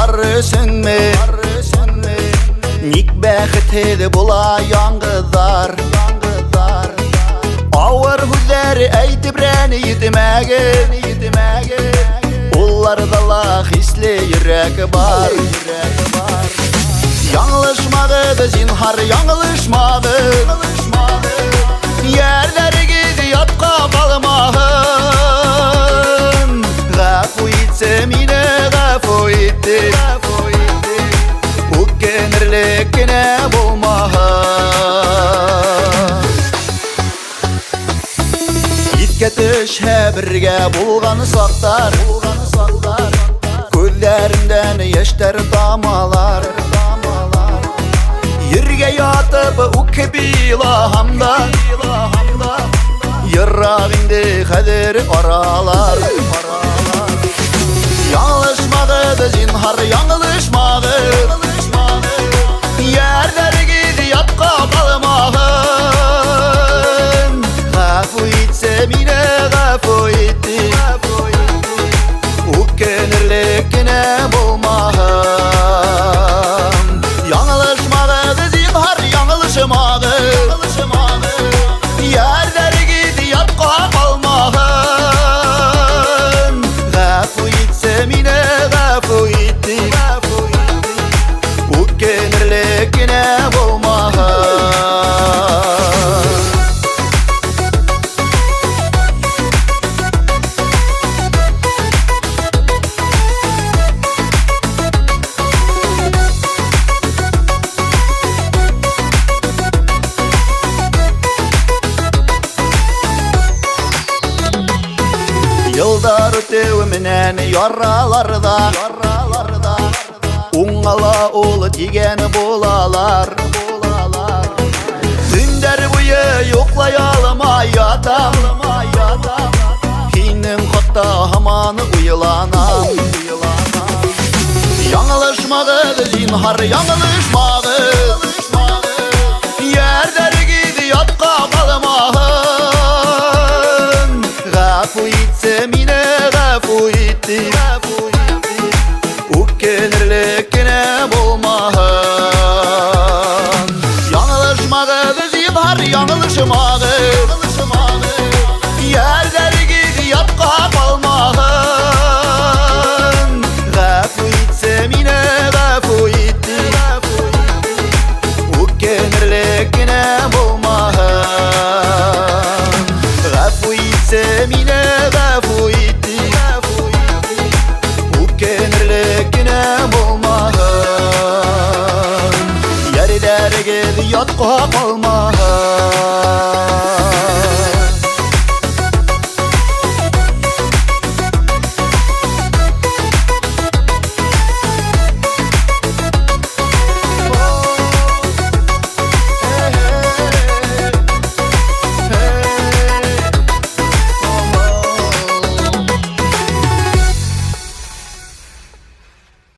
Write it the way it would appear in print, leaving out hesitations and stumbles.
barısınmı? Nik bəxtedi bula yangıdar. Ağır hüzleri eytip rəni yitmegi. Onlarda la hisli yürek var. Yanlışmadı zinhar yanlışmadı. Yerleri gidi yatka kalmağın. Gafu itsem yine gafu itti. Kenirlikine bulmaha Yitketiş birge bulganı saktar. Gözlerinden yeşter damalar. Yerge yatıp ukbi ilahamda. Yırrağinde kadir aralar. Yanlışmadı zinhar yanlışmadı. Yerleri gidi yatka kalmağın. Gafu itsem yine gafu itti. Ukenirlikine bulmağın. Yanlışmadı zinhar yanlışmadı. Yerleri gidi yatka kalmağın. Gafu itsem yine gafu itti. Ukenirlikine bulmaha Yıllar öteviminen yaralarda. Uңала ol digen bolalar. Dünder buyu yoklayalım ayatam. Hinin hatta hamanı uyulanam. Yanlışmadı zinhar yanlışmadı. Yerleri gidi yatka kalmağın. Gafu itsem yine gafu itti. Ukenirlikine bulmağın. Yanlışmadı zinhar yanlışmadı.